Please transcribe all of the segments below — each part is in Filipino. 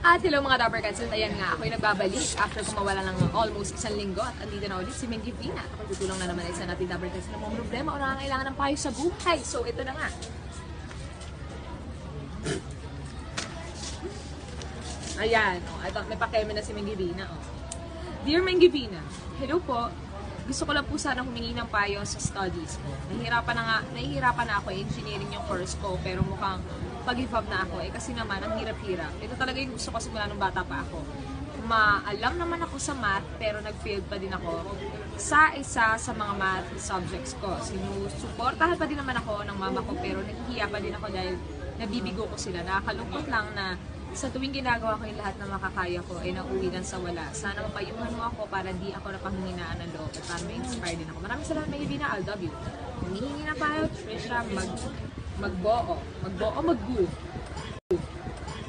At hello mga Dappercats, at ayan nga, ako'y nagbabalik after kumawala ng almost 1 linggo at andito na ulit si Mingy Vina. Ako'y tutulong na naman isa natin Dappercats na mga problema o nangangailangan ng payo sa buhay. So ito na nga. Ayan, ito, may pakeme na si Mingy Vina. Dear Mingy Vina, hello po. Gusto ko lang po sana humingi ng payo sa studies ko. Nahihirapan na ako, engineering yung course ko, pero mukhang pag-give up na ako. Kasi naman, ang hirap-hirap. Ito talaga yung gusto ko simula nung bata pa ako. Maalam naman ako sa math, pero nag-failed pa din ako sa isa sa mga math subjects ko. Sinusuportahan pa din naman ako ng mama ko, pero nahihiya pa din ako dahil nabibigo ko sila. Nakakalungkot lang na sa tuwing ginagawa ko yung lahat na makakaya ko ay nauwi lang sa wala. Sana mapayuhan mo ako para di ako napanghinaan ng loob at para ma-inspire din ako. Maraming salamat, Mingy Vina. I love you. Humihingi na tayo, Trisha, mag-boo.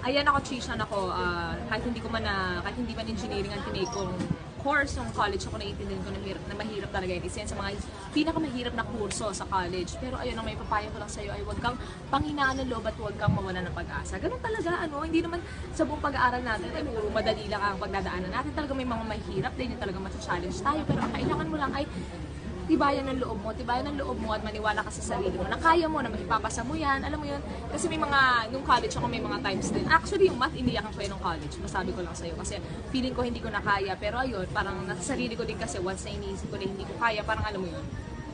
Ayan ako, Trisha, kahit hindi man engineering ang tinake kong course ng college, ako naiintindihan ko na mahirap talaga yun. Isa yan sa mga pinakamahirap na kurso sa college. Pero ayun, ang may papayo ko lang sa'yo ay huwag kang panghinaan ng loob at huwag kang mawala ng pag-asa. Ganun talaga, hindi naman sa buong pag-aaral natin ay puro madali lang ang pagdadaanan natin. Talaga may mga mahirap din yung talaga matcha-challenge tayo. Pero ang kailangan mo lang ay tibayan ng loob mo at maniwala ka sa sarili mo na kaya mo, na maipapasa mo yan, alam mo yun. Kasi nung college ako may mga times din. Actually, yung math, iniyakan ko yun nung college. Masabi ko lang sa'yo. Kasi feeling ko hindi ko na kaya. Pero ayun, parang nasa sarili ko din kasi once na iniisip ko na hindi ko kaya, parang alam mo yun,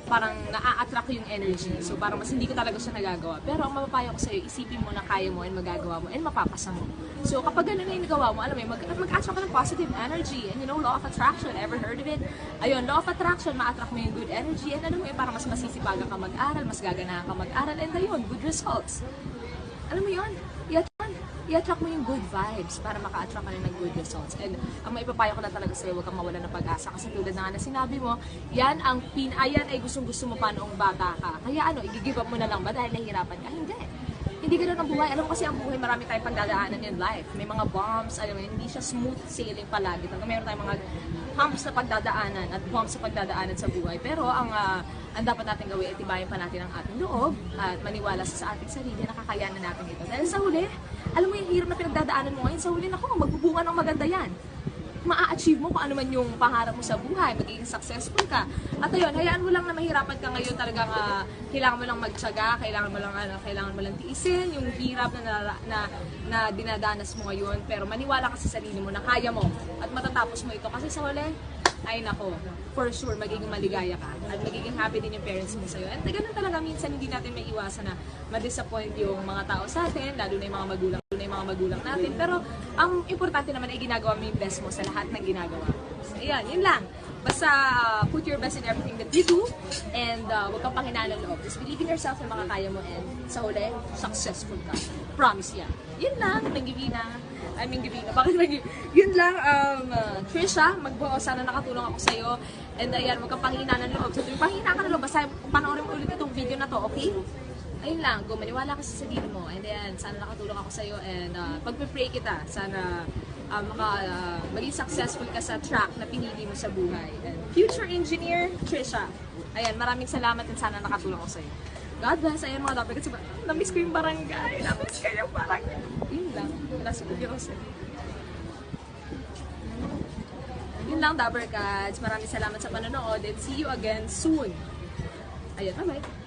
parang na-attract yung energy. So parang mas hindi ko talaga siya nagagawa. Pero ang mapapayo ko sa'yo, isipin mo na kaya mo and magagawa mo and mapapasa mo. So kapag ganun na yung nagawa mo, alam mo yun, mag-attract ka ng positive energy. And you know, law of attraction, ever heard of it? Ayun, law of attraction, ma-attract mo yung good energy. And alam mo yun, parang mas masisipagan ka mag-aral, mas gaganahan ka mag-aral. And ayun, good results. Alam mo yun, i-attract mo yung good vibes para maka-attract ka rin ng good results. And ang maipapayo ko na talaga sa'yo, huwag kang mawala ng pag-asa. Kasi tulad na nga na sinabi mo, yan ay gustong-gusto mo pa noong bata ka. Kaya i-give up mo na lang ba dahil nahihirapan ka? Hindi ganoon ang buhay. Alam mo kasi ang buhay, marami tayong pagdadaanan in life. May mga bumps, alam mo, hindi siya smooth sailing palagi. Meron tayong mga humps na pagdadaanan at bumps na pagdadaanan sa buhay. Pero ang dapat natin gawin, itibayan pa natin ang ating loob at maniwala sa ating sarili na kakayanan natin ito. Dahil sa huli, alam mo yung hirap na pinagdadaanan mo ngayon, sa huli magbubunga ng maganda yan. Ma-achieve mo kung ano man yung pangarap mo sa buhay, magiging successful ka. At ayun, hayaan mo lang na mahirapan ka ngayon, talagang kailangan mo lang magtiyaga, kailangan mo lang tiisin yung hirap na dinadanas mo ngayon, pero maniwala ka sa sarili mo na kaya mo at matatapos mo ito kasi sa huli, ay nako, for sure, magiging maligaya ka at magiging happy din yung parents mo sa'yo. And ganun talaga, minsan hindi natin may iwasan na ma-disappoint yung mga tao sa atin, lalo na yung mga magulang natin. Pero ang importante naman ay ginagawa mo yung best mo sa lahat ng ginagawa. So, ayan, yun lang. Basta put your best in everything that you do and huwag kang panghinaan ng loob. Just believe in yourself na makakaya mo and sa huli, successful ka. Promise yan. Yun lang, Mingy Vina. Bakit Mingy? Yun lang, Trisha, magbuo. Sana nakatulong ako sa'yo. And ayan, huwag kang panghinaan ng loob. So tuwing panghinaan ka ng loob, basta panoorin mo ulit itong video na to, okay? Ayun lang, maniwala ka sa sarili mo. And ayan, sana nakatulong ako sa'yo. And pagpe-pray kita, sana maging successful ka sa track na pinili mo sa buhay. And future engineer, Trisha. Ayan, maraming salamat and sana nakatulong ako sa'yo. God bless. Ayan mga dapat kasi na-miss ko yung barangay. Na-miss ko yung barangay. Yun lang. Wala sa Diyos. Yun lang, Dappercats. Maraming salamat sa panonood and see you again soon. Ayan, bye-bye.